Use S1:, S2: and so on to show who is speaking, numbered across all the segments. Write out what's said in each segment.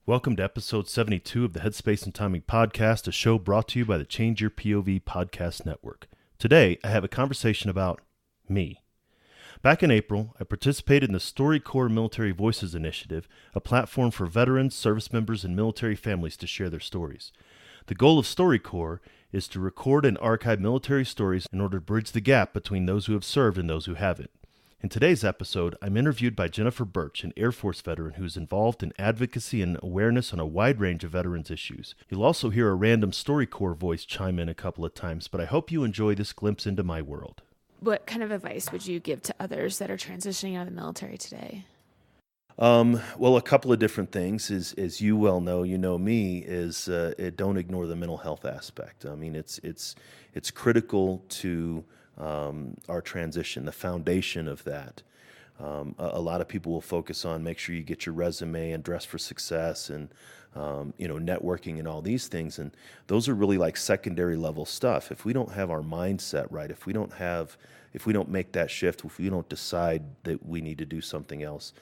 S1: Welcome to episode 72 of the Headspace and Timing podcast, a show brought to you by the Change Your POV podcast network. Today, I have a conversation about me. Back in April, I participated in the StoryCorps Military Voices Initiative, a platform for veterans, service members, and military families to share their stories. The goal of StoryCorps is to record and archive military stories in order to bridge the gap between those who have served and those who haven't. In today's episode, I'm interviewed by Jennifer Burch, an Air Force veteran who is involved in advocacy and awareness on a wide range of veterans issues. You'll also hear a random StoryCorps voice chime in a couple of times, but I hope you enjoy this glimpse into my world.
S2: What kind of advice would you give to others that are transitioning out of the military today?
S1: Well, a couple of different things. As you well know, you know me, is don't ignore the mental health aspect. I mean, it's critical to our transition, the foundation of that. A lot of people will focus on make sure you get your resume and dress for success and networking and all these things, and those are really like secondary level stuff. If we don't have our mindset right, if we don't make that shift, if we don't decide that we need to do something else,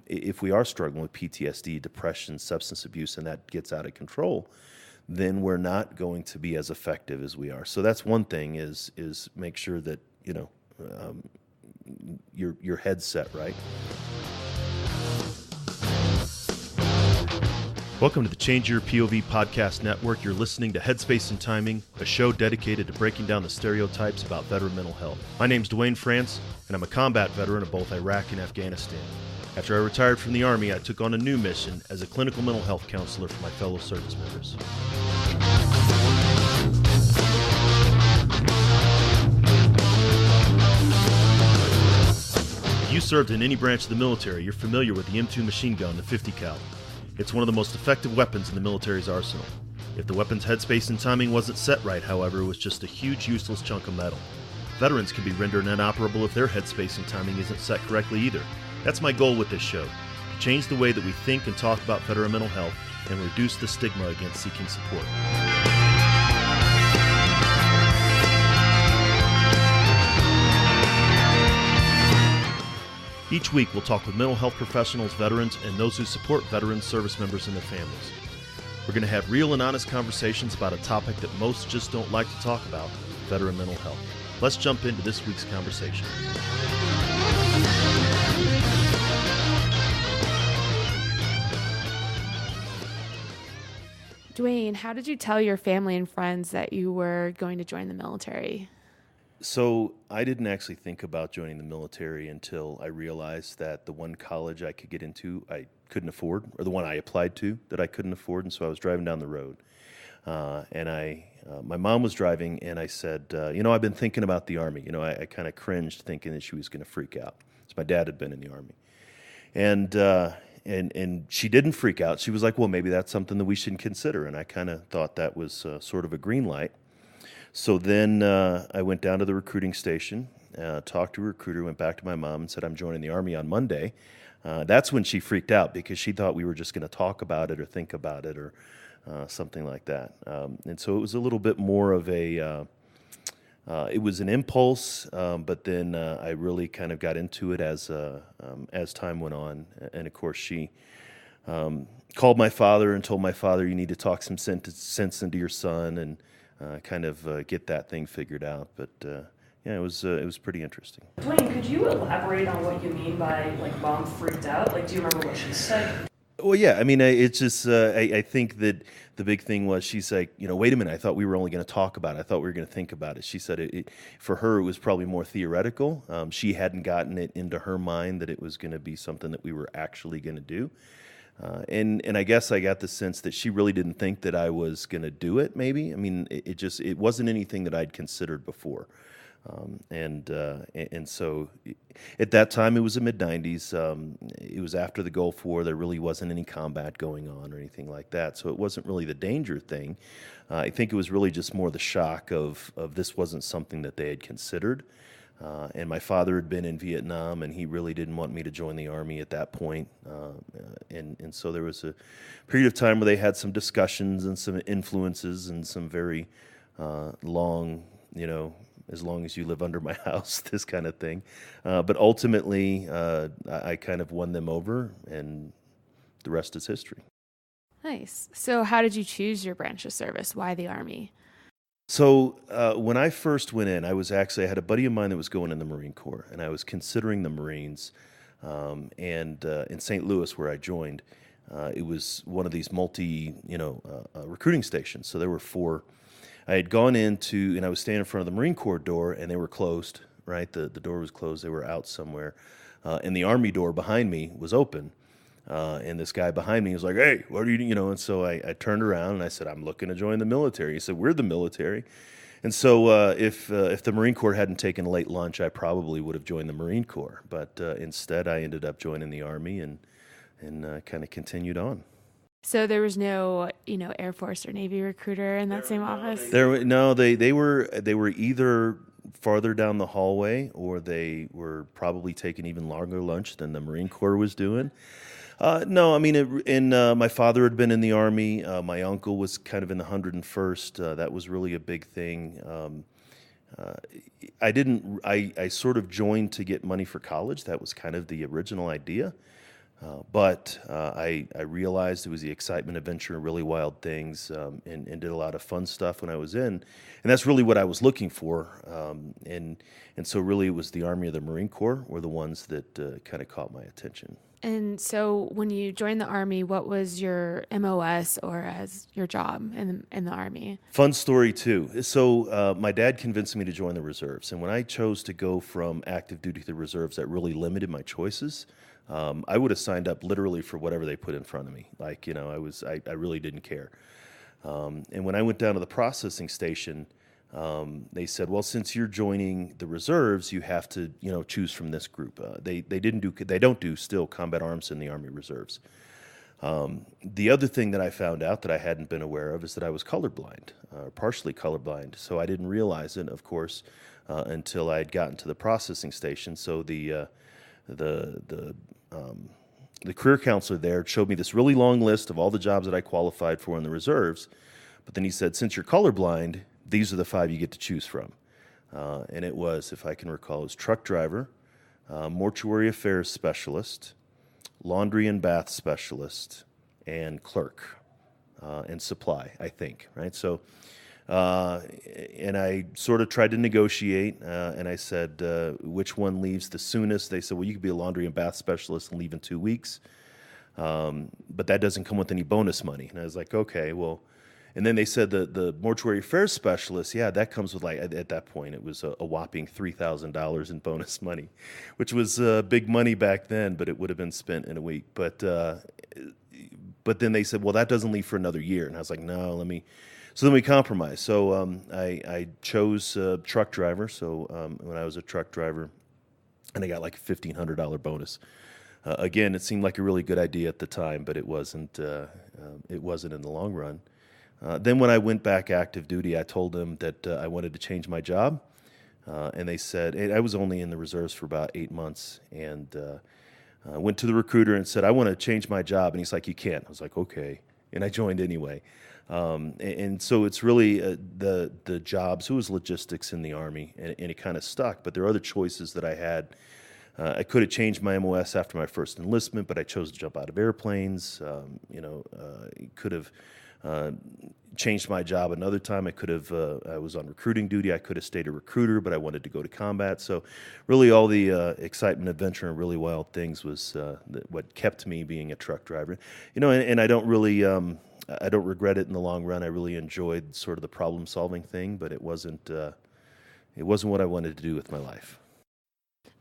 S1: if we are struggling with PTSD, depression, substance abuse, and that gets out of control, then we're not going to be as effective as we are. So that's one thing is make sure that, your head's set right. Welcome to the Change Your POV podcast network. You're listening to Headspace and Timing, a show dedicated to breaking down the stereotypes about veteran mental health. My name's Duane, and I'm a combat veteran of both Iraq and Afghanistan. After I retired from the Army, I took on a new mission as a clinical mental health counselor for my fellow service members. If you served in any branch of the military, you're familiar with the M2 machine gun, the 50 cal. It's one of the most effective weapons in the military's arsenal. If the weapon's headspace and timing wasn't set right, however, it was just a huge useless chunk of metal. Veterans can be rendered inoperable if their headspace and timing isn't set correctly either. That's my goal with this show, to change the way that we think and talk about veteran mental health and reduce the stigma against seeking support. Each week, we'll talk with mental health professionals, veterans, and those who support veterans, service members, and their families. We're going to have real and honest conversations about a topic that most just don't like to talk about, veteran mental health. Let's jump into this week's conversation.
S2: Duane, how did you tell your family and friends that you were going to join the military?
S1: So I didn't actually think about joining the military until I realized that the one college I could get into I couldn't afford, or the one I applied to that I couldn't afford, and so I was driving down the road. My mom was driving, and I said, I've been thinking about the Army. I kind of cringed thinking that she was going to freak out. So my dad had been in the Army. And she didn't freak out. She was like, well, maybe that's something that we should consider. And I kind of thought that was sort of a green light. So then I went down to the recruiting station, talked to a recruiter, went back to my mom and said, I'm joining the Army on Monday. That's when she freaked out because she thought we were just going to talk about it or think about it or something like that. And so it was a little bit more of it was an impulse, but then I really kind of got into it as time went on. And of course, she called my father and told my father, you need to talk some sense into your son and kind of get that thing figured out. But it was pretty interesting.
S3: Duane, could you elaborate on what you mean by mom freaked out? Do you remember what she said?
S1: Well, yeah. I mean, it's just I think that the big thing was she's like, wait a minute. I thought we were only going to talk about it. I thought we were going to think about it. She said for her it was probably more theoretical. She hadn't gotten it into her mind that it was going to be something that we were actually going to do. And I guess I got the sense that she really didn't think that I was going to do it. Maybe. I mean, it wasn't anything that I'd considered before. And so at that time, it was the mid-90s. It was after the Gulf War. There really wasn't any combat going on or anything like that. So it wasn't really the danger thing. I think it was really just more the shock of this wasn't something that they had considered. And my father had been in Vietnam, and he really didn't want me to join the Army at that point. And so there was a period of time where they had some discussions and some influences and some very long, as long as you live under my house, this kind of thing. But ultimately, I kind of won them over, and the rest is history.
S2: Nice. So how did you choose your branch of service? Why the Army?
S1: So when I first went in, I had a buddy of mine that was going in the Marine Corps, and I was considering the Marines. And in St. Louis, where I joined, it was one of these recruiting stations. So there were four. I had gone into, and I was standing in front of the Marine Corps door, and they were closed. Right, the door was closed. They were out somewhere, and the Army door behind me was open. And this guy behind me was like, "Hey, what are you?" And so I turned around and I said, "I'm looking to join the military." He said, "We're the military." And so if the Marine Corps hadn't taken a late lunch, I probably would have joined the Marine Corps. But instead, I ended up joining the Army and kind of continued on.
S2: So there was no, Air Force or Navy recruiter in that same office?
S1: They were either farther down the hallway, or they were probably taking even longer lunch than the Marine Corps was doing. No, I mean, my father had been in the Army. My uncle was kind of in the 101st. That was really a big thing. I sort of joined to get money for college. That was kind of the original idea. But I realized it was the excitement, adventure, and really wild things, and did a lot of fun stuff when I was in. And that's really what I was looking for. And so really it was the Army or the Marine Corps were the ones that kind of caught my attention.
S2: And so when you joined the Army, what was your MOS or as your job in the Army?
S1: Fun story, too. So my dad convinced me to join the reserves. And when I chose to go from active duty to the reserves, that really limited my choices. I would have signed up literally for whatever they put in front of me. I really didn't care. And when I went down to the processing station, they said, well, since you're joining the reserves, you have to, choose from this group. They don't do still combat arms in the Army Reserves. The other thing that I found out that I hadn't been aware of is that I was colorblind, partially colorblind. So I didn't realize it, of course, until I had gotten to the processing station. So the career counselor there showed me this really long list of all the jobs that I qualified for in the reserves. But then he said, since you're colorblind, these are the 5 you get to choose from. And it was, if I can recall, it was truck driver, mortuary affairs specialist, laundry and bath specialist, and clerk, and supply, I think, right? So, and I sort of tried to negotiate, and I said, which one leaves the soonest? They said, well, you could be a laundry and bath specialist and leave in 2 weeks, but that doesn't come with any bonus money. And I was like, okay, well. And then they said the mortuary affairs specialist, yeah, that comes with, like, at that point, it was a whopping $3,000 in bonus money, which was big money back then, but it would have been spent in a week. But then they said, well, that doesn't leave for another year. And I was like, no, so then we compromised. So I chose truck driver. So when I was a truck driver, and I got like a $1,500 bonus. Again, it seemed like a really good idea at the time, but it wasn't in the long run. Then when I went back active duty, I told them that I wanted to change my job. And they said, I was only in the reserves for about 8 months, and I went to the recruiter and said, I want to change my job. And he's like, you can't. I was like, okay. And I joined anyway. And so it's really the jobs. It was logistics in the Army, and it kind of stuck. But there are other choices that I had. I could have changed my MOS after my first enlistment, but I chose to jump out of airplanes. Could have changed my job another time. I could have, I was on recruiting duty. I could have stayed a recruiter, but I wanted to go to combat. So really all the excitement, adventure, and really wild things was what kept me being a truck driver. And I don't really, I don't regret it in the long run. I really enjoyed sort of the problem solving thing, but it wasn't what I wanted to do with my life.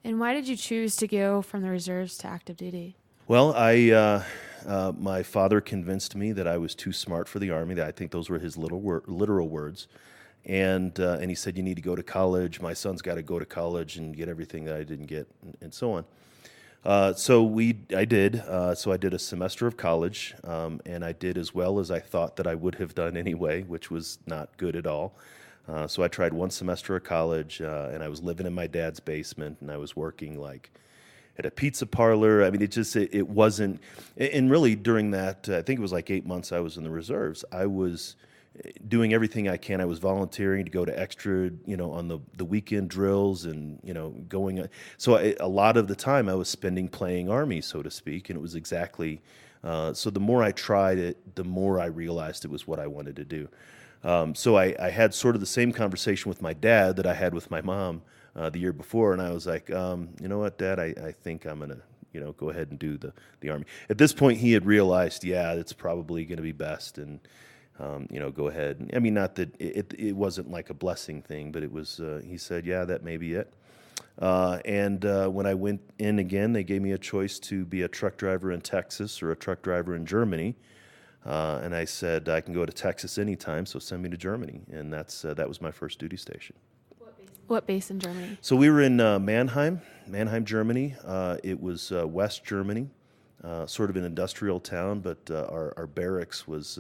S2: And why did you choose to go from the reserves to active duty?
S1: Well, my father convinced me that I was too smart for the Army. That I think those were his literal words. And he said, you need to go to college. My son's got to go to college and get everything that I didn't get, and so on. I did. So I did a semester of college, and I did as well as I thought that I would have done anyway, which was not good at all. So I tried one semester of college, and I was living in my dad's basement, and I was working like at a pizza parlor. I mean, it wasn't, and really during that, I think it was like 8 months I was in the reserves, I was doing everything I can. I was volunteering to go to extra, on the weekend drills and, going. So a lot of the time I was spending playing Army, so to speak, and it was exactly So the more I tried it, the more I realized it was what I wanted to do. So I had sort of the same conversation with my dad that I had with my mom the year before, and I was like, you know what, Dad, I think I'm going to, go ahead and do the Army. At this point, he had realized, yeah, it's probably going to be best, and go ahead. I mean, not that it wasn't like a blessing thing, but it was. He said, yeah, that may be it. And when I went in again, they gave me a choice to be a truck driver in Texas or a truck driver in Germany. And I said, I can go to Texas anytime, so send me to Germany. And that was my first duty station.
S2: What base in Germany?
S1: So we were in Mannheim, Germany. It was West Germany, sort of an industrial town, but our barracks was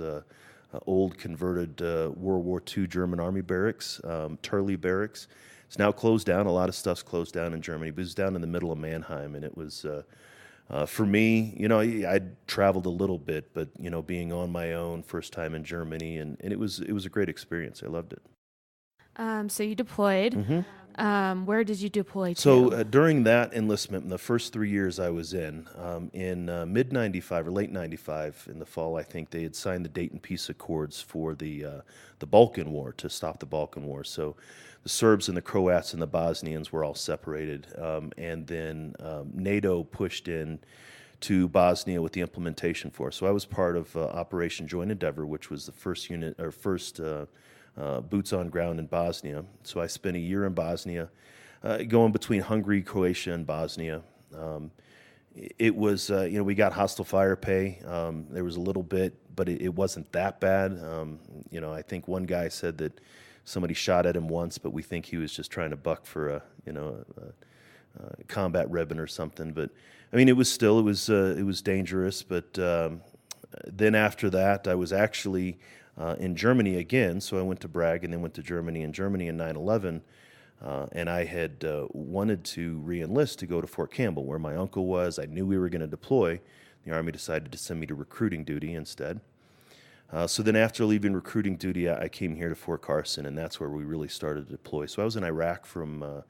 S1: old converted World War II German Army barracks, Turley Barracks. It's now closed down. A lot of stuff's closed down in Germany, but it was down in the middle of Mannheim, and it was... for me, I'd traveled a little bit, but being on my own, first time in Germany, and it was a great experience. I loved it.
S2: So you deployed.
S1: Mm-hmm.
S2: Where did you deploy to?
S1: So during that enlistment, in the first 3 years I was in mid '95 or late '95, in the fall, I think they had signed the Dayton Peace Accords for the Balkan War, to stop the Balkan War. So the Serbs and the Croats and the Bosnians were all separated, and then NATO pushed in to Bosnia with the implementation force. So I was part of Operation Joint Endeavor, which was the first unit or first boots on ground in Bosnia. So I spent a year in Bosnia, going between Hungary, Croatia, and Bosnia. It was, we got hostile fire pay. There was a little bit, but it wasn't that bad. I think one guy said that somebody shot at him once, but we think he was just trying to buck for a combat ribbon or something. But I mean, it was dangerous. But then after that, I was actually in Germany again. So I went to Bragg and then went to Germany. In Germany in 9/11, and I had wanted to re-enlist to go to Fort Campbell, where my uncle was. I knew we were going to deploy. The Army decided to send me to recruiting duty instead. So then after leaving recruiting duty, I came here to Fort Carson, and that's where we really started to deploy. So I was in Iraq from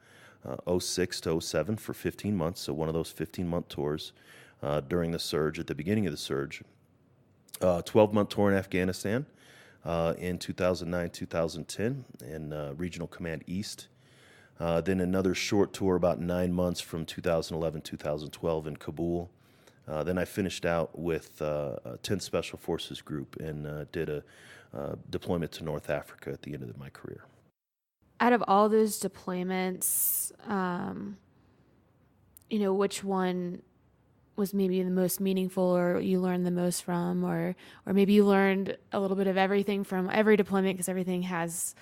S1: 06 to 07 for 15 months, so one of those 15-month tours during the surge, at the beginning of the surge. 12-month tour in Afghanistan in 2009, 2010 in Regional Command East. Then another short tour, about 9 months from 2011, 2012 in Kabul. Then I finished out with 10th Special Forces Group and did a deployment to North Africa at the end of my career.
S2: Out of all those deployments, which one was maybe the most meaningful, or you learned the most from, or maybe you learned a little bit of everything from every deployment, because everything has,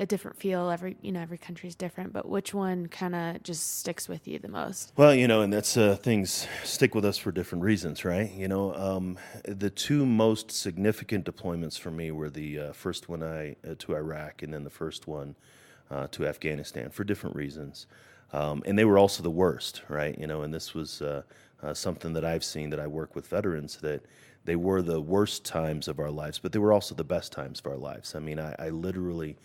S2: a different feel. Every country's different, but which one kind of just sticks with you the most?
S1: Well, and that's things stick with us for different reasons, right? The two most significant deployments for me were the first one to Iraq, and then the first one to Afghanistan, for different reasons. And they were also the worst, right? And this was something that I've seen, that I work with veterans, that they were the worst times of our lives, but they were also the best times of our lives. I mean, I literally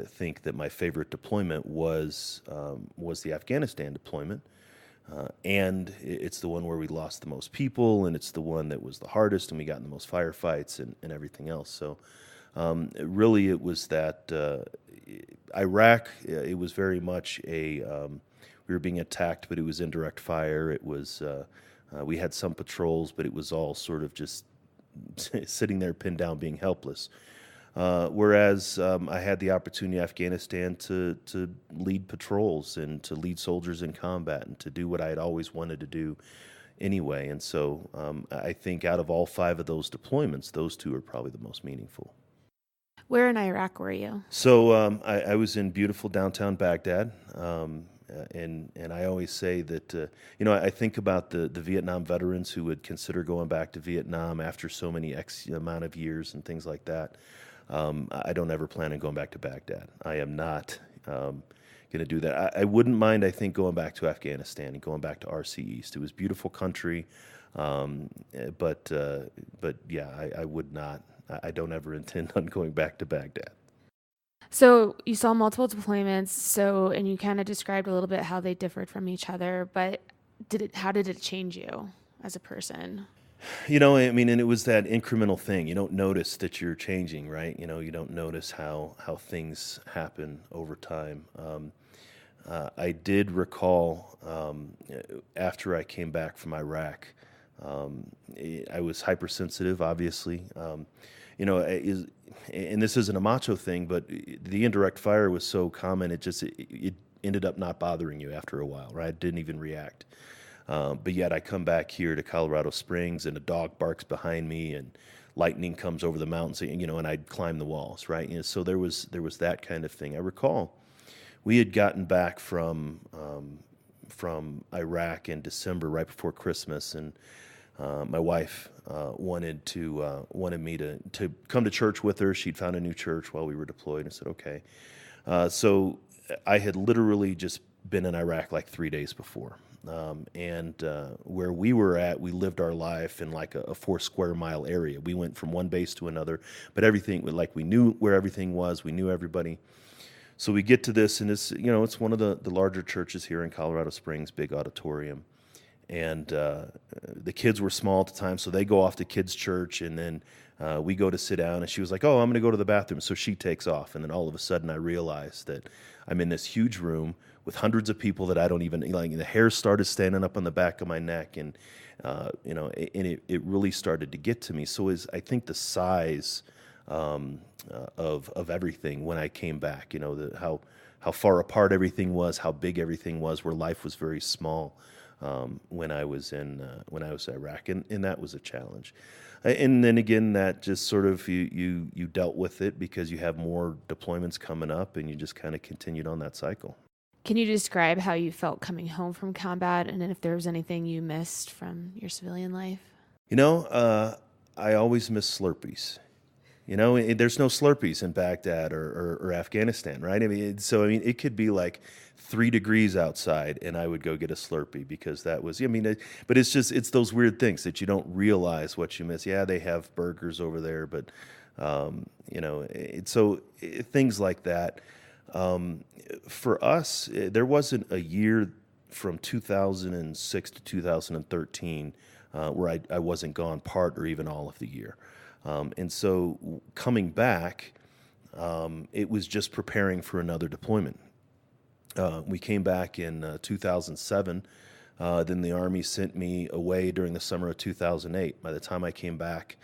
S1: think that my favorite deployment was the Afghanistan deployment. And it's the one where we lost the most people, and it's the one that was the hardest, and we got in the most firefights and everything else. So really it was that Iraq, it was very much we were being attacked, but it was indirect fire. It was, we had some patrols, but it was all sort of just sitting there pinned down, being helpless. Whereas I had the opportunity in Afghanistan to lead patrols and to lead soldiers in combat and to do what I had always wanted to do anyway. And so I think out of all 5 of those deployments, those 2 are probably the most meaningful.
S2: Where in Iraq were you?
S1: So I was in beautiful downtown Baghdad. And I always say that, I think about the Vietnam veterans who would consider going back to Vietnam after so many X amount of years and things like that. I don't ever plan on going back to Baghdad. I am not going to do that. I wouldn't mind, I think, going back to Afghanistan and going back to RC East. It was a beautiful country, but yeah, I would not. I don't ever intend on going back to Baghdad.
S2: So you saw multiple deployments, and you kind of described a little bit how they differed from each other, but how did it change you? as a person?
S1: I mean, and it was that incremental thing. You don't notice that you're changing, right? You don't notice how things happen over time. I did recall after I came back from Iraq, I was hypersensitive, obviously. And this isn't a macho thing, but the indirect fire was so common, it ended up not bothering you after a while, right? I didn't even react. But yet I come back here to Colorado Springs and a dog barks behind me and lightning comes over the mountains, and I'd climb the walls, right? So there was that kind of thing. I recall we had gotten back from Iraq in December, right before Christmas, and my wife wanted me to come to church with her. She'd found a new church while we were deployed. I said, okay. So I had literally just been in Iraq like 3 days before. And where we were at, we lived our life in like a 4 square mile area. We went from one base to another, but everything, like we knew where everything was. We knew everybody. So we get to this, and it's one of the larger churches here in Colorado Springs, big auditorium. And the kids were small at the time, so they go off to kids' church, and then we go to sit down, and she was like, oh, I'm going to go to the bathroom. So she takes off, and then all of a sudden I realized that I'm in this huge room with hundreds of people that I don't even, like, the hair started standing up on the back of my neck, and it really started to get to me. So I think the size of everything when I came back, how far apart everything was, how big everything was, where life was very small when I was in Iraq, and that was a challenge. And then again, that just sort of you dealt with it because you have more deployments coming up, and you just kind of continued on that cycle.
S2: Can you describe how you felt coming home from combat, and if there was anything you missed from your civilian life?
S1: I always miss Slurpees. There's no Slurpees in Baghdad or Afghanistan, right? It could be like 3 degrees outside, and I would go get a Slurpee because that was, but it's those weird things that you don't realize what you miss. Yeah, they have burgers over there, but, things like that. For us, there wasn't a year from 2006 to 2013 where I wasn't gone part or even all of the year. And so coming back, it was just preparing for another deployment. We came back in 2007. Then the Army sent me away during the summer of 2008. By the time I came back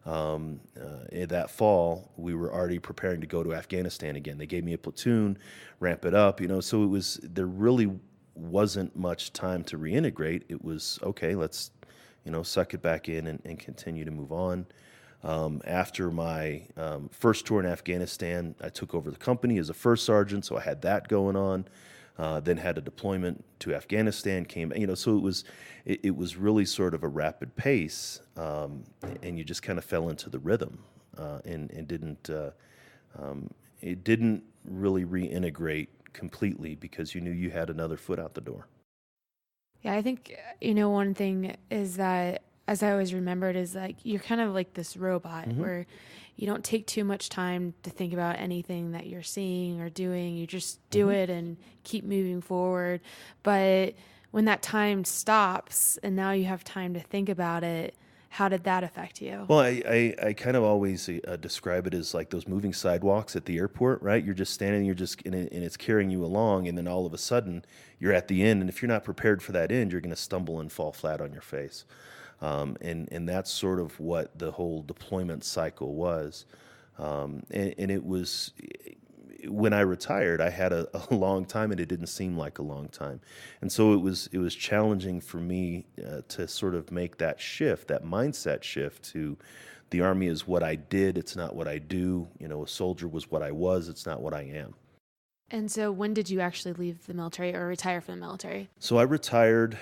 S1: that fall, we were already preparing to go to Afghanistan again. They gave me a platoon, ramp it up, so there really wasn't much time to reintegrate. It was, okay, let's, suck it back in and continue to move on. After my first tour in Afghanistan, I took over the company as a first sergeant, so I had that going on. Then had a deployment to Afghanistan, came, so it was really sort of a rapid pace, and you just kind of fell into the rhythm, and it didn't really reintegrate completely because you knew you had another foot out the door.
S2: Yeah, I think, one thing is that, as I always remembered, is like you're kind of like this robot where you don't take too much time to think about anything that you're seeing or doing. You just do it and keep moving forward. But when that time stops and now you have time to think about it, how did that affect you?
S1: Well, I kind of always describe it as like those moving sidewalks at the airport, right? You're just standing, and it's carrying you along, and then all of a sudden you're at the end, and if you're not prepared for that end, you're going to stumble and fall flat on your face. And that's sort of what the whole deployment cycle was. And it was, when I retired, I had a long time, and it didn't seem like a long time. And so it was challenging for me to sort of make that shift, that mindset shift to the Army is what I did, it's not what I do. A soldier was what I was, it's not what I am.
S2: And so when did you actually leave the military or retire from the military?
S1: So I retired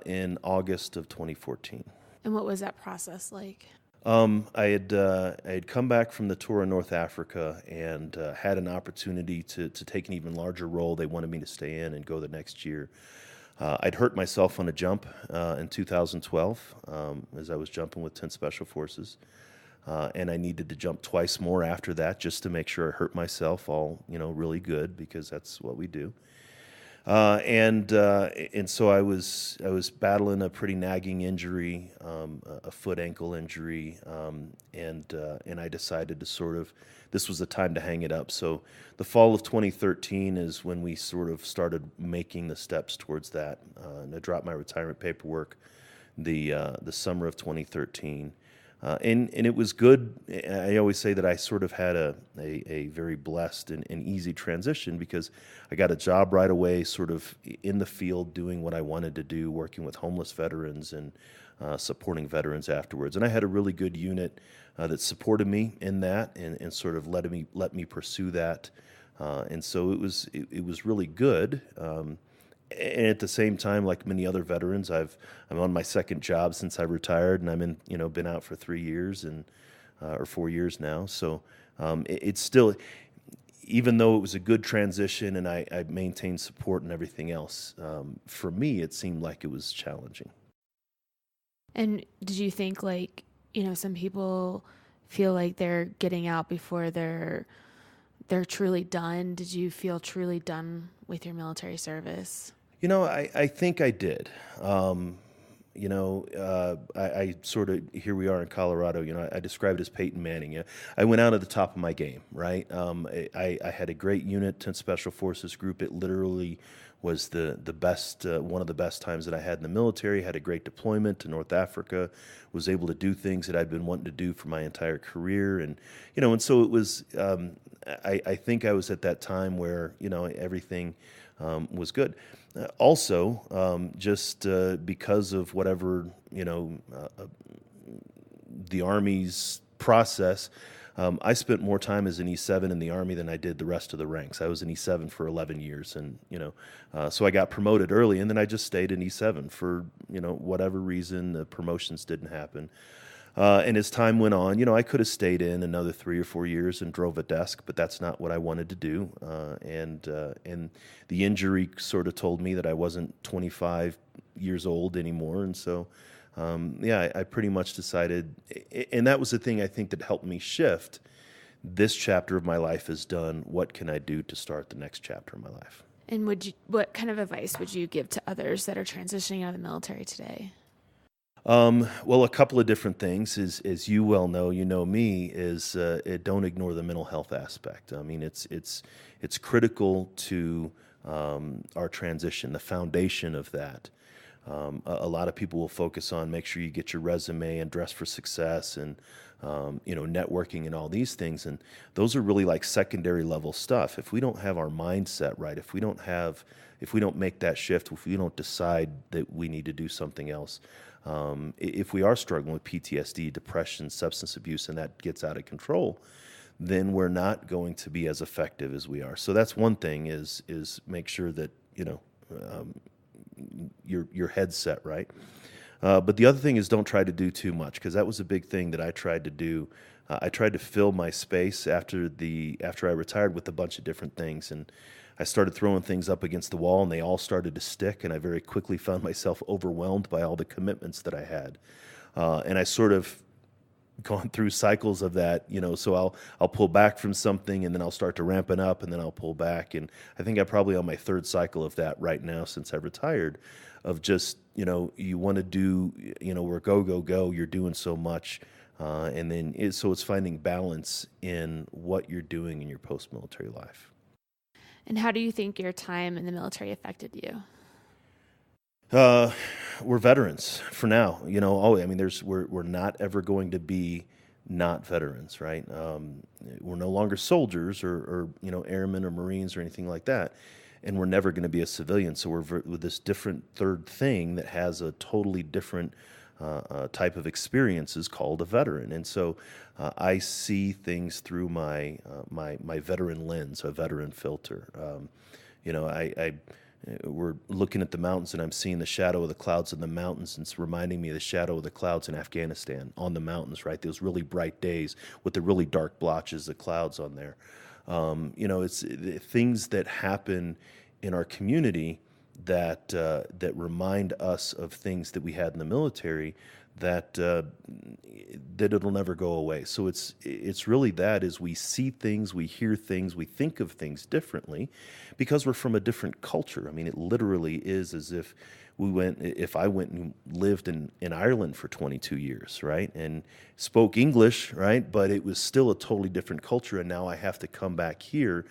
S1: in August of 2014.
S2: And what was that process like?
S1: I had come back from the tour in North Africa and had an opportunity to take an even larger role. They wanted me to stay in and go the next year. I'd hurt myself on a jump in 2012 as I was jumping with 10th Special Forces. And I needed to jump twice more after that just to make sure I hurt myself all, really good, because that's what we do. And so I was battling a pretty nagging injury, a foot ankle injury, and I decided to sort of, this was the time to hang it up. So the fall of 2013 is when we sort of started making the steps towards that. And I dropped my retirement paperwork the summer of 2013. And it was good. I always say that I sort of had a very blessed and easy transition because I got a job right away, sort of in the field doing what I wanted to do, working with homeless veterans and supporting veterans afterwards. And I had a really good unit that supported me in that and sort of let me pursue that. And so it was really good. And at the same time, like many other veterans, I'm on my second job since I retired, and been out for 3 years or 4 years now. So it's still, even though it was a good transition and I maintained support and everything else, for me, it seemed like it was challenging.
S2: And did you think some people feel like they're getting out before they're truly done? Did you feel truly done with your military service?
S1: I think I did. I sort of, here we are in Colorado, I described it as Peyton Manning. I went out at the top of my game, right? I had a great unit, 10th Special Forces Group. It literally was the best, one of the best times that I had in the military. Had a great deployment to North Africa, was able to do things that I'd been wanting to do for my entire career. And so it was, I think I was at that time where, everything was good. Also, just because of whatever, the Army's process, I spent more time as an E7 in the Army than I did the rest of the ranks. I was an E7 for 11 years, and, so I got promoted early, and then I just stayed in E7 for, whatever reason, the promotions didn't happen. And as time went on, I could have stayed in another 3 or 4 years and drove a desk, but that's not what I wanted to do. And the injury sort of told me that I wasn't 25 years old anymore. And so, I pretty much decided, and that was the thing I think that helped me shift. This chapter of my life is done. What can I do to start the next chapter of my life?
S2: And what kind of advice would you give to others that are transitioning out of the military today?
S1: Well, a couple of different things is, as you well know, me, is don't ignore the mental health aspect. I mean, it's critical to our transition, the foundation of that. A lot of people will focus on make sure you get your resume and dress for success and networking and all these things, and those are really like secondary level stuff. If we don't have our mindset right, if we don't make that shift, if we don't decide that we need to do something else. If we are struggling with PTSD, depression, substance abuse, and that gets out of control, then we're not going to be as effective as we are. So that's one thing is make sure that, your head's set right. But the other thing is don't try to do too much, because that was a big thing that I tried to do. I tried to fill my space after I retired with a bunch of different things, and I started throwing things up against the wall, and they all started to stick, and I very quickly found myself overwhelmed by all the commitments that I had. And I sort of gone through cycles of that, so I'll pull back from something, and then I'll start to ramp it up, and then I'll pull back. And I think I'm probably on my third cycle of that right now since I've retired, of just, you want to do, we're go, you're doing so much. And then so it's finding balance in what you're doing in your post-military life.
S2: And how do you think your time in the military affected you?
S1: We're veterans for now. We're not ever going to be not veterans, right? We're no longer soldiers or airmen or Marines or anything like that. And we're never going to be a civilian. So we're with this different third thing that has a totally different type of experiences called a veteran. And so I see things through my veteran lens, a veteran filter. We're looking at the mountains, and I'm seeing the shadow of the clouds in the mountains, and it's reminding me of the shadow of the clouds in Afghanistan on the mountains, right? Those really bright days with the really dark blotches of clouds on there. It's things that happen in our community that remind us of things that we had in the military that it'll never go away. So it's really that is we see things, we hear things, we think of things differently because we're from a different culture. I mean, it literally is as if if I went and lived in Ireland for 22 years, right? And spoke English, right? But it was still a totally different culture. And now I have to come back here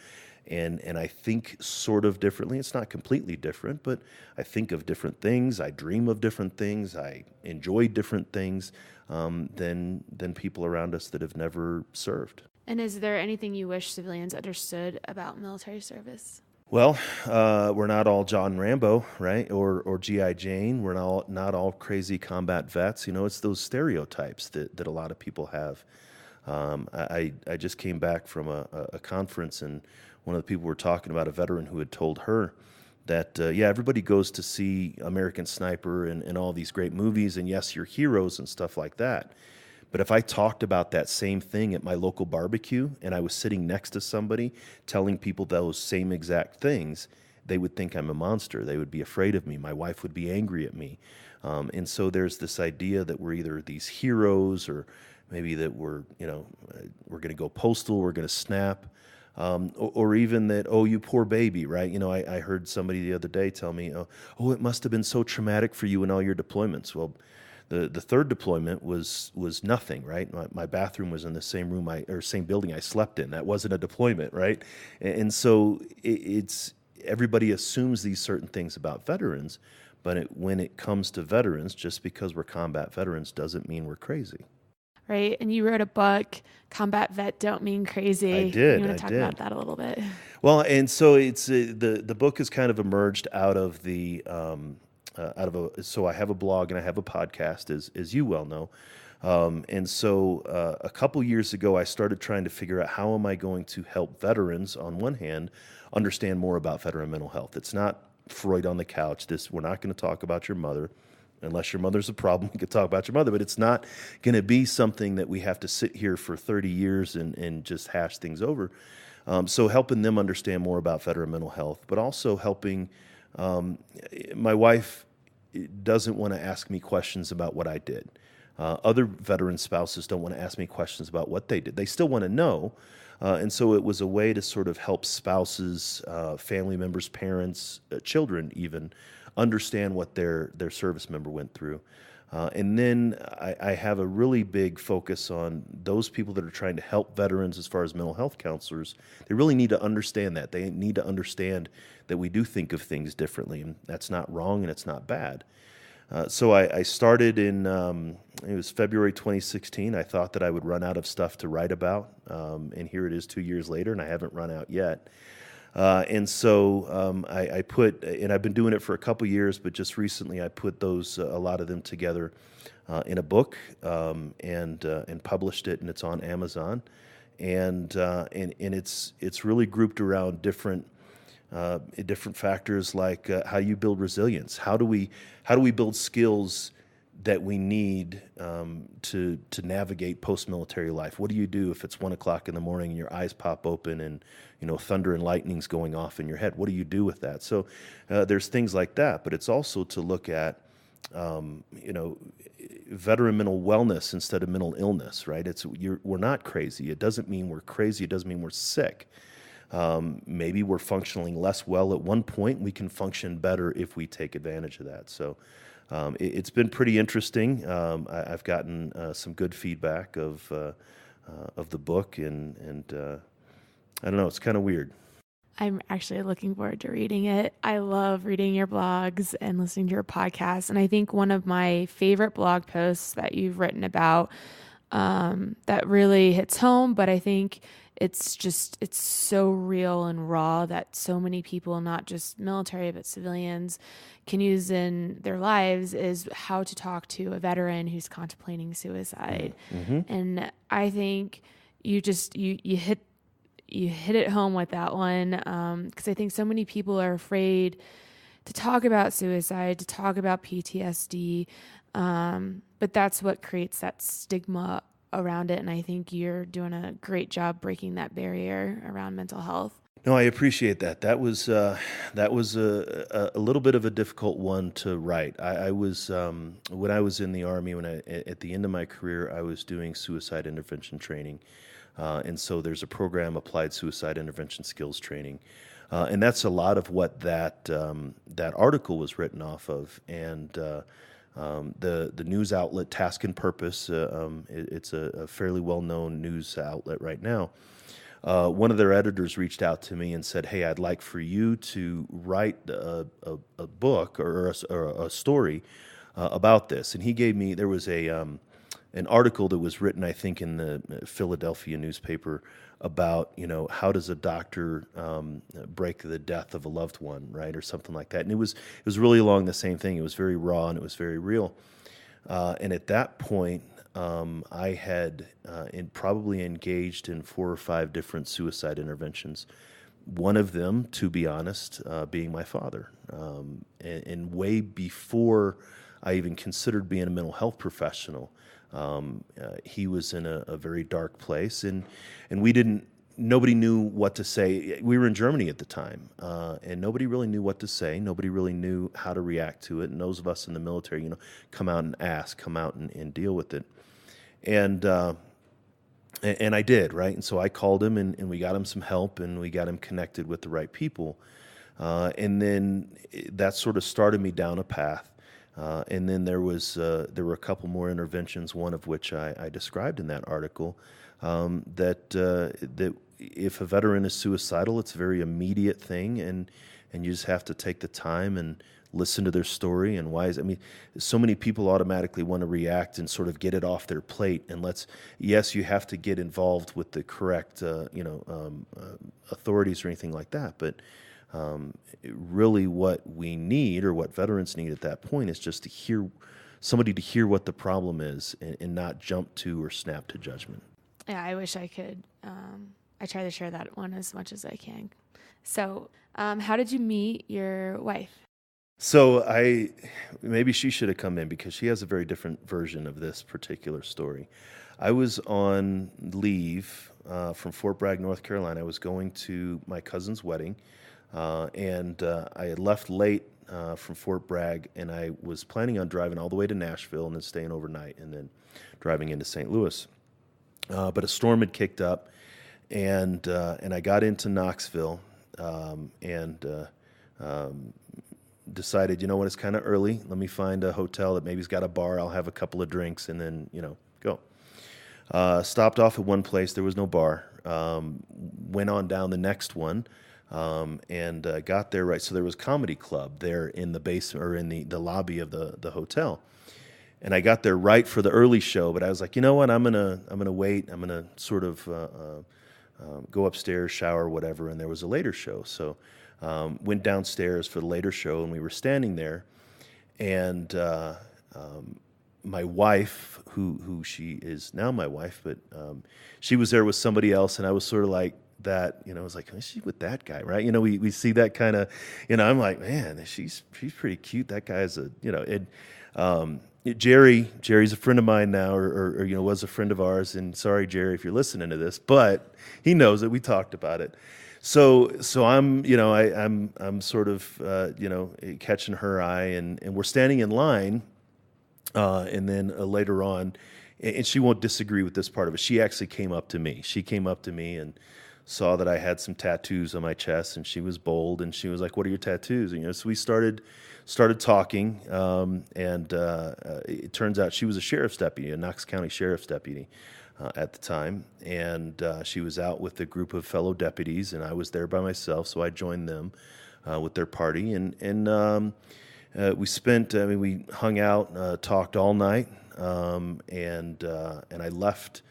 S1: and I think sort of differently. It's not completely different, but I think of different things. I dream of different things. I enjoy different things than people around us that have never served.
S2: And is there anything you wish civilians understood about military service?
S1: Well, we're not all John Rambo, right? Or G.I. Jane. We're not all crazy combat vets. You know, it's those stereotypes that a lot of people have. I just came back from a conference, and one of the people were talking about a veteran who had told her that, everybody goes to see American Sniper and all these great movies, and yes, you're heroes and stuff like that. But if I talked about that same thing at my local barbecue and I was sitting next to somebody telling people those same exact things, they would think I'm a monster. They would be afraid of me. My wife would be angry at me. And so there's this idea that we're either these heroes or maybe that we're going to go postal, we're going to snap, or even that, oh, you poor baby, right? You know, I heard somebody the other day tell me, oh, it must have been so traumatic for you in all your deployments. Well, the third deployment was nothing, right? My bathroom was in the same room same building I slept in. That wasn't a deployment, right? And so it's everybody assumes these certain things about veterans, but when it comes to veterans, just because we're combat veterans doesn't mean we're crazy.
S2: Right. And you wrote a book, Combat Vet Don't Mean Crazy.
S1: I did.
S2: You want to talk about that a little bit?
S1: Well, and so it's the book has kind of emerged out of so I have a blog and I have a podcast, as you well know. And so a couple years ago, I started trying to figure out how am I going to help veterans, on one hand, understand more about veteran mental health. It's not Freud on the couch. We're not going to talk about your mother. Unless your mother's a problem, we could talk about your mother, but it's not going to be something that we have to sit here for 30 years and just hash things over. So helping them understand more about veteran mental health, but also helping my wife doesn't want to ask me questions about what I did. Other veteran spouses don't want to ask me questions about what they did. They still want to know. And so it was a way to sort of help spouses, family members, parents, children even, understand what their service member went through. And then I have a really big focus on those people that are trying to help veterans as far as mental health counselors. They really need to understand that. They need to understand that we do think of things differently, and that's not wrong and it's not bad. So I started it was February 2016. I thought that I would run out of stuff to write about, and here it is 2 years later, and I haven't run out yet. And so I put, and I've been doing it for a couple years, but just recently I put a lot of them together in a book and published it, and it's on Amazon, and it's really grouped around different factors like how you build resilience. How do we build skills that we need to navigate post-military life? What do you do if it's 1 o'clock in the morning and your eyes pop open and thunder and lightning's going off in your head? What do you do with that? So there's things like that, but it's also to look at veteran mental wellness instead of mental illness, right? We're not crazy. It doesn't mean we're crazy. It doesn't mean we're sick. Maybe we're functioning less well at one point. We can function better if we take advantage of that. So it's been pretty interesting. I've gotten some good feedback of the book, and I don't know. It's kind of weird.
S2: I'm actually looking forward to reading it. I love reading your blogs and listening to your podcast. And I think one of my favorite blog posts that you've written about that really hits home, but I think it's so real and raw that so many people, not just military, but civilians, can use in their lives, is how to talk to a veteran who's contemplating suicide. Mm-hmm. And I think you hit it home with that one, because I think so many people are afraid to talk about suicide, to talk about PTSD, but that's what creates that stigma around it. And I think you're doing a great job breaking that barrier around mental health.
S1: No, I appreciate that. That was a little bit of a difficult one to write. I was when I was in the Army, at the end of my career, I was doing suicide intervention training, and so there's a program, Applied Suicide Intervention Skills Training, and that's a lot of what that article was written off of. And the news outlet Task and Purpose, it's a fairly well known news outlet right now. One of their editors reached out to me and said, "Hey, I'd like for you to write a book or a story about this." And he gave me, there was an article that was written, I think, in the Philadelphia newspaper about, how does a doctor break the death of a loved one, right, or something like that. And it was really along the same thing. It was very raw and it was very real. And at that point, I had probably engaged in 4 or 5 different suicide interventions. One of them, to be honest, being my father. And way before I even considered being a mental health professional, he was in a very dark place, and nobody knew what to say. We were in Germany at the time, and nobody really knew what to say. Nobody really knew how to react to it. And those of us in the military, come out and ask, come out and deal with it. And I did, right? And so I called him, and we got him some help, and we got him connected with the right people. And then that sort of started me down a path. And then there were a couple more interventions, one of which I described in that article, that if a veteran is suicidal, it's a very immediate thing, and you just have to take the time and listen to their story and why. So many people automatically want to react and sort of get it off their plate. And yes, you have to get involved with the correct, authorities or anything like that. But really, what we need, or what veterans need at that point, is just somebody to hear what the problem is and not jump to or snap to judgment.
S2: Yeah, I wish I could. I try to share that one as much as I can. So, how did you meet your wife?
S1: So maybe she should have come in, because she has a very different version of this particular story. I was on leave from Fort Bragg, North Carolina. I was going to my cousin's wedding, and I had left late from Fort Bragg, and I was planning on driving all the way to Nashville and then staying overnight and then driving into St. Louis. But a storm had kicked up, and I got into Knoxville, and decided, what, it's kind of early. Let me find a hotel that maybe's got a bar. I'll have a couple of drinks and then, go. Stopped off at one place. There was no bar. Went on down the next one, and got there right. So there was a comedy club there in the basement, or in the lobby of the hotel. And I got there right for the early show, but I was like, you know what? I'm gonna wait. I'm gonna sort of go upstairs, shower, whatever. And there was a later show, so went downstairs for the later show, and we were standing there, and my wife, who she is now my wife, but she was there with somebody else, and I was sort of like that, I was like, is she with that guy, right? We see that kind of, I'm like, man, she's pretty cute. That guy's Jerry's a friend of mine now, or was a friend of ours. And sorry, Jerry, if you're listening to this, but he knows that we talked about it. So I'm, I'm sort of, catching her eye, and we're standing in line, and then later on, and she won't disagree with this part of it. She actually came up to me. She came up to me and saw that I had some tattoos on my chest, and she was bold, and she was like, "What are your tattoos?" And, so we started talking, and it turns out she was a sheriff's deputy, a Knox County sheriff's deputy at the time, and she was out with a group of fellow deputies, and I was there by myself, so I joined them with their party, and we hung out, talked all night, and I left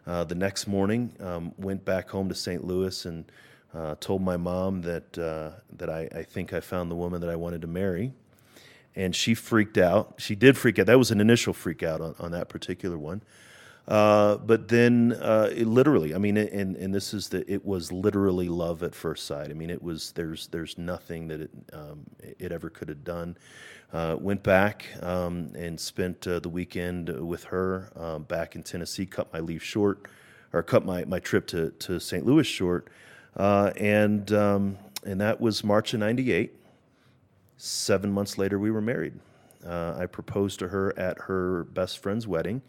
S1: the next morning, went back home to St. Louis, and told my mom that I think I found the woman that I wanted to marry. And she freaked out. She did freak out. That was an initial freak out on that particular one. But then it literally, and this is it was literally love at first sight. It was, there's nothing that it ever could have done. Went back and spent the weekend with her back in Tennessee, cut my leave short, or cut my trip to St. Louis short. And that was March of '98. 7 months later, we were married. I proposed to her at her best friend's wedding.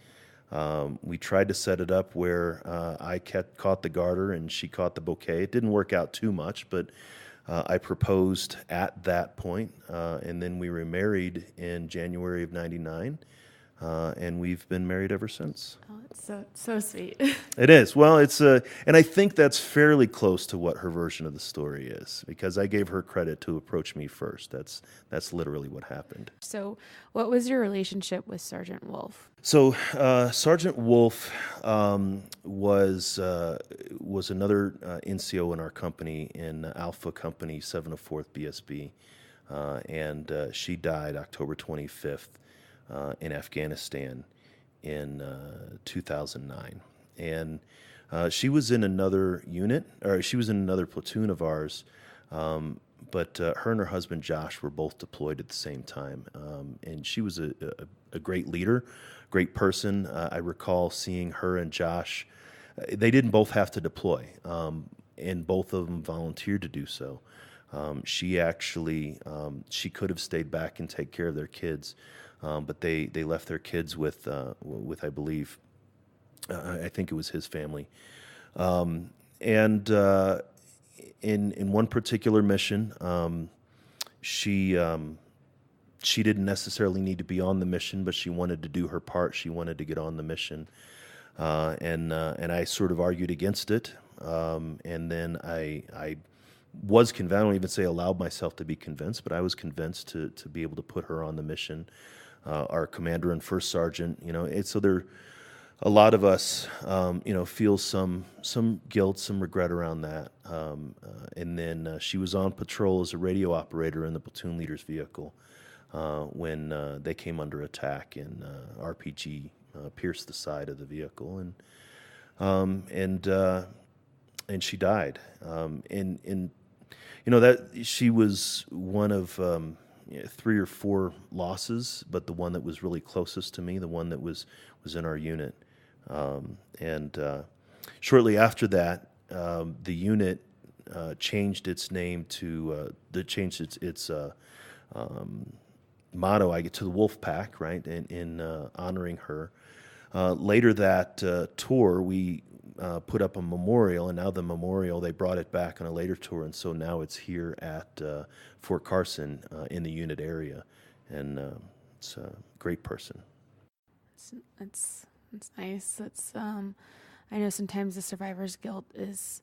S1: We tried to set it up where I caught the garter and she caught the bouquet. It didn't work out too much, but I proposed at that point, and then we were married in January of '99, and we've been married ever since.
S2: Oh, it's so sweet.
S1: It is. Well, and I think that's fairly close to what her version of the story is, because I gave her credit to approach me first. That's literally what happened.
S2: So, what was your relationship with Sergeant Wolf?
S1: So Sergeant Wolf was another NCO in our company, in Alpha Company 704th BSB, and she died October 25th in Afghanistan in 2009. And she was in another unit, or she was in another platoon of ours, but her and her husband Josh were both deployed at the same time. And she was a great leader, great person. I recall seeing her and Josh. They didn't both have to deploy, and both of them volunteered to do so. She actually she could have stayed back and take care of their kids, but they left their kids with I believe I think it was his family, and in one particular mission, she didn't necessarily need to be on the mission, but she wanted to do her part. She wanted to get on the mission, and I sort of argued against it, and then I was convinced. I don't even say allowed myself to be convinced, but I was convinced to be able to put her on the mission. Our commander and first sergeant, so there. A lot of us, feel some guilt, some regret around that. And then she was on patrol as a radio operator in the platoon leader's vehicle when they came under attack, and RPG pierced the side of the vehicle, and she died. And that she was one of 3 or 4 losses, but the one that was really closest to me, the one that was in our unit. And shortly after that, the unit changed its name to changed its motto. I get to the Wolf Pack, right, in honoring her. Later that tour, we put up a memorial, and now the memorial, they brought it back on a later tour, and so now it's here at Fort Carson in the unit area, and it's a great person.
S2: It's nice. I know sometimes the survivor's guilt is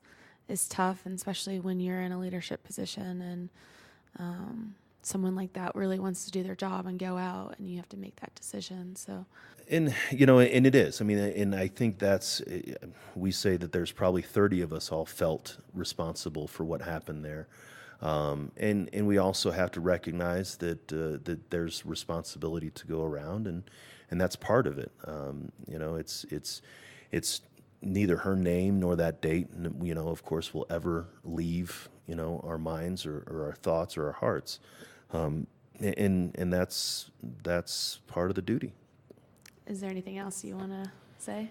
S2: tough, and especially when you're in a leadership position and someone like that really wants to do their job and go out, and you have to make that decision. So,
S1: and it is. I mean, and I think we say that there's probably 30 of us all felt responsible for what happened there, and we also have to recognize that there's responsibility to go around, and that's part of it. It's neither her name nor that date, of course, will ever leave, our minds or our thoughts or our hearts. And that's part of the duty.
S2: Is there anything else you want to say?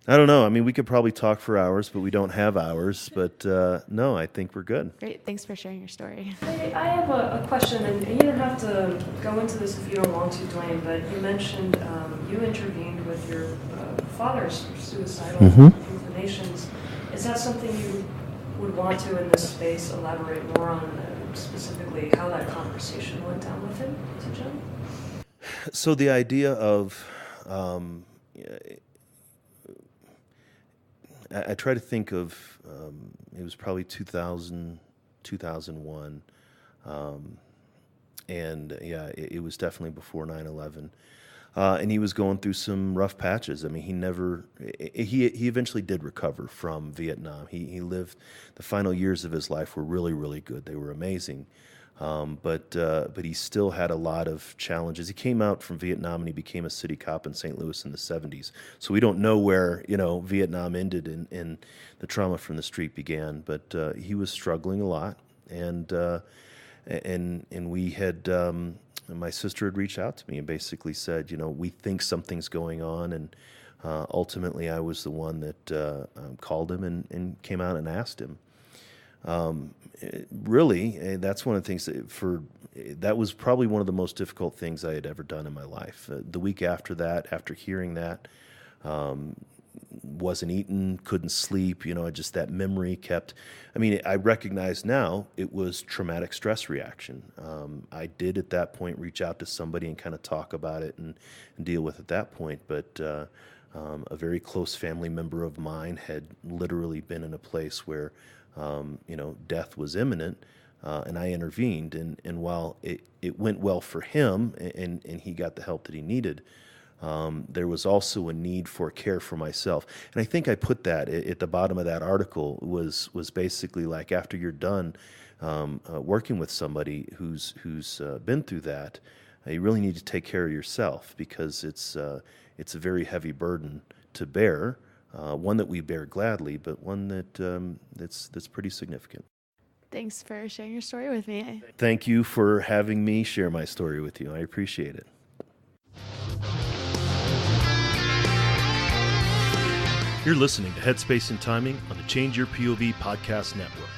S1: I don't know. I mean, we could probably talk for hours, but we don't have hours. But no, I think we're good.
S2: Great. Thanks for sharing your story.
S3: I have a question, and you don't have to go into this if you don't want to, Duane, but you mentioned you intervened with your father's suicidal inclinations. Is that something you would want to, in this space, elaborate more on specifically how that conversation went down with him, to Jen?
S1: So the idea of... I try to think of, it was probably 2000, 2001, and it was definitely before 9/11, and he was going through some rough patches. I mean, he eventually did recover from Vietnam. He lived, the final years of his life were really, really good. They were amazing. But he still had a lot of challenges. He came out from Vietnam and he became a city cop in St. Louis in the 70s. So we don't know where, Vietnam ended and the trauma from the street began. But he was struggling a lot, and we had, my sister had reached out to me and basically said, we think something's going on, and ultimately I was the one that called him and came out and asked him. really, that's one of the things that was probably one of the most difficult things I had ever done in my life. The week after that, after hearing that, wasn't eating, couldn't sleep, just that memory kept. I recognize now it was traumatic stress reaction. I did at that point reach out to somebody and kind of talk about it and deal with it at that point, but a very close family member of mine had literally been in a place where, death was imminent, and I intervened, and while it went well for him and he got the help that he needed, there was also a need for care for myself. And I think I put that at the bottom of that article was basically like, after you're done working with somebody who's been through that, you really need to take care of yourself, because it's a very heavy burden to bear, one that we bear gladly, but one that's pretty significant.
S2: Thanks for sharing your story with me.
S1: Thank you for having me share my story with you. I appreciate it. You're listening to Headspace and Timing on the Change Your POV Podcast Network.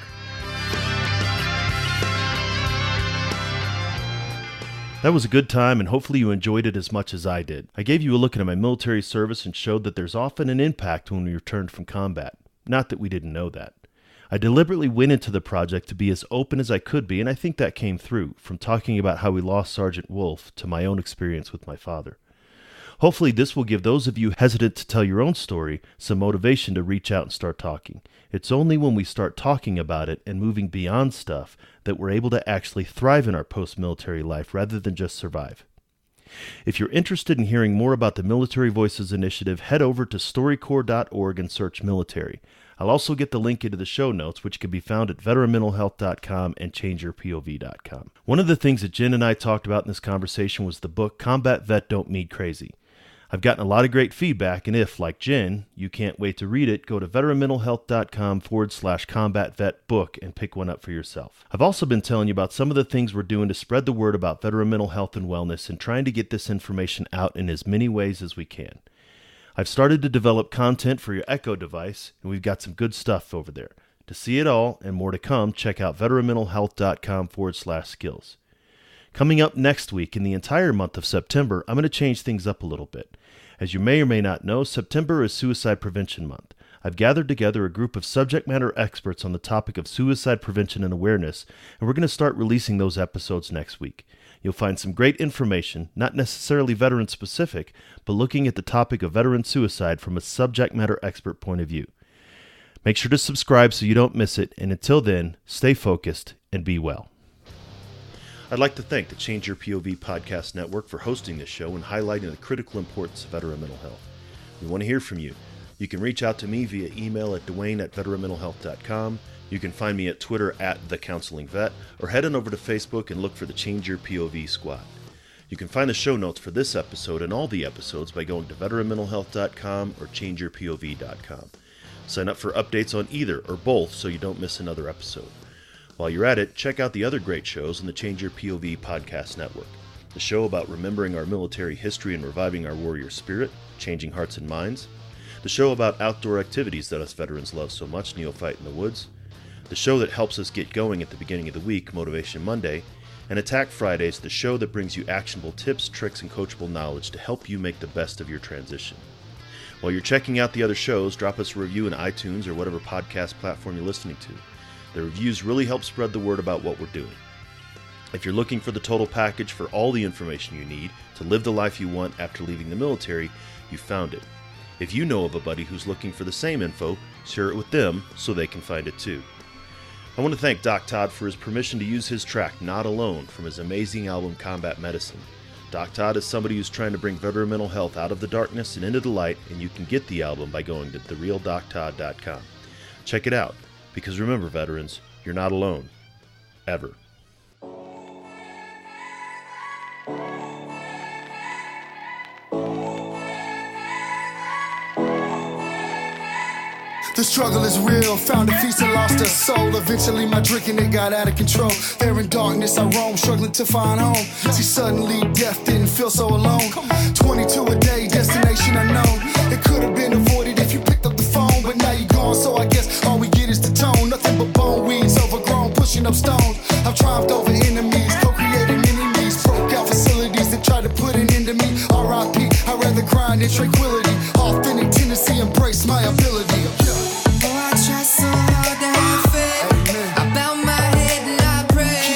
S1: That was a good time, and hopefully you enjoyed it as much as I did. I gave you a look into my military service and showed that there's often an impact when we return from combat. Not that we didn't know that. I deliberately went into the project to be as open as I could be, and I think that came through, from talking about how we lost Sergeant Wolf to my own experience with my father. Hopefully this will give those of you hesitant to tell your own story some motivation to reach out and start talking. It's only when we start talking about it and moving beyond stuff that we're able to actually thrive in our post-military life rather than just survive. If you're interested in hearing more about the Military Voices Initiative, head over to StoryCorps.org and search military. I'll also get the link into the show notes, which can be found at veteranmentalhealth.com and changeyourpov.com. One of the things that Jen and I talked about in this conversation was the book Combat Vet Don't Mean Crazy. I've gotten a lot of great feedback, and if, like Jen, you can't wait to read it, go to veteranmentalhealth.com/combat vet book and pick one up for yourself. I've also been telling you about some of the things we're doing to spread the word about veteran mental health and wellness, and trying to get this information out in as many ways as we can. I've started to develop content for your Echo device, and we've got some good stuff over there. To see it all and more to come, check out veteranmentalhealth.com/skills. Coming up next week, in the entire month of September, I'm going to change things up a little bit. As you may or may not know, September is Suicide Prevention Month. I've gathered together a group of subject matter experts on the topic of suicide prevention and awareness, and we're going to start releasing those episodes next week. You'll find some great information, not necessarily veteran-specific, but looking at the topic of veteran suicide from a subject matter expert point of view. Make sure to subscribe so you don't miss it, and until then, stay focused and be well. I'd like to thank the Change Your POV Podcast Network for hosting this show and highlighting the critical importance of veteran mental health. We want to hear from you. You can reach out to me via email at Duane@veteranmentalhealth.com. You can find me at Twitter at TheCounselingVet, or head on over to Facebook and look for the Change Your POV Squad. You can find the show notes for this episode and all the episodes by going to veteranmentalhealth.com or changeyourpov.com. Sign up for updates on either or both so you don't miss another episode. While you're at it, check out the other great shows on the Change Your POV Podcast Network. The show about remembering our military history and reviving our warrior spirit, changing hearts and minds. The show about outdoor activities that us veterans love so much, Neophyte in the Woods. The show that helps us get going at the beginning of the week, Motivation Monday. And Attack Fridays, the show that brings you actionable tips, tricks, and coachable knowledge to help you make the best of your transition. While you're checking out the other shows, drop us a review in iTunes or whatever podcast platform you're listening to. The reviews really help spread the word about what we're doing. If you're looking for the total package for all the information you need to live the life you want after leaving the military, you found it. If you know of a buddy who's looking for the same info, share it with them so they can find it too. I want to thank Doc Todd for his permission to use his track Not Alone from his amazing album Combat Medicine. Doc Todd is somebody who's trying to bring veteran mental health out of the darkness and into the light, and you can get the album by going to therealdoctodd.com. Check it out. Because remember, veterans, you're not alone. Ever.
S4: The struggle is real, found a feast and lost a soul. Eventually my drinking, it got out of control. There in darkness I roam, struggling to find home. See, suddenly death didn't feel so alone. 22 a day, destination unknown. It could have been avoided if you picked up the phone, but now you're gone, so I guess all we get is the tone. Nothing but bone weeds. Oh, I try so hard to have faith. I bow my head and I pray.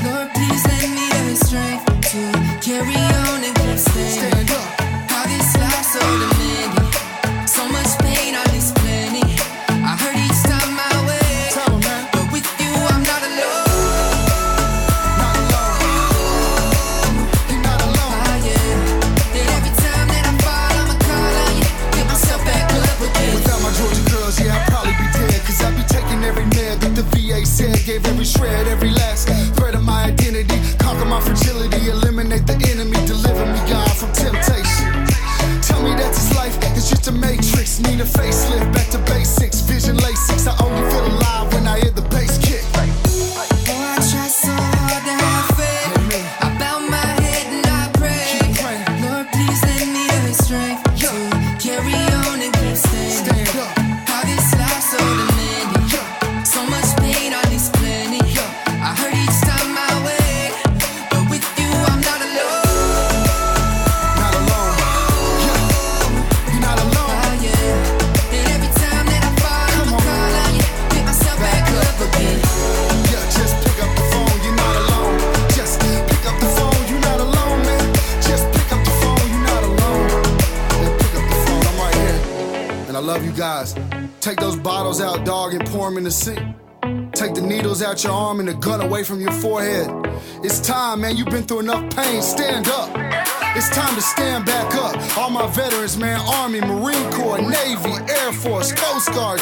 S4: Lord, please lend me the strength to carry on and keep standing. How this life's so demanding, so much pain on this planet. I hurt each time I wake, but with you I'm not alone. You're not alone. Oh, yeah. And every time that I fall, I'ma call on you, get myself back up again. Without my Georgia girls, yeah, I'd probably be dead. Cause I'd be taking every nail that the VA said. Gave every shred, every last thread of my identity. Conquer my fragility, eliminate the enemy. Deliver me, God, from temptation. Tell me that this life is just a matrix. Need a facelift, back to basics. Vision LASIX, I only feel alive when I hear the bass kick. Oh, I try so hard to have faith. I bow my head and I pray. Lord, please lend me the strength to carry on and keep standing. How this life's so demanding, so much pain on this planet. I hurt each time I wake, but with you I'm not alone. Not alone. You're not alone. Oh, yeah. And every time that I fall, I'ma call on you, pick myself back up again. Yeah, just pick up the phone, you're not alone. Just pick up the phone, you're not alone, man. Just pick up the phone, you're not alone. Yeah, pick up the phone, I'm right here. And I love you guys. Take those bottles out, dog, and pour them in the sink. Take the needles out your arm and the gun away from your forehead. It's time, man, you've been through enough pain, stand up. It's time to stand back up. All my veterans, man, Army, Marine Corps, Navy, Air Force, Coast Guard.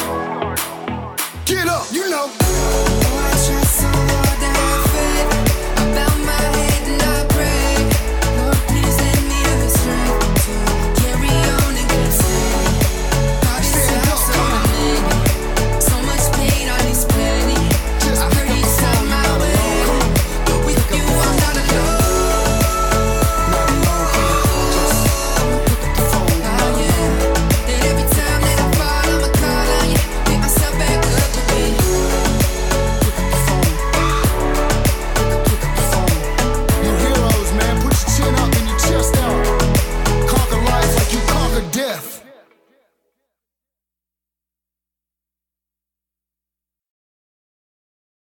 S4: Get up, you know. Oh, I try so hard to have faith.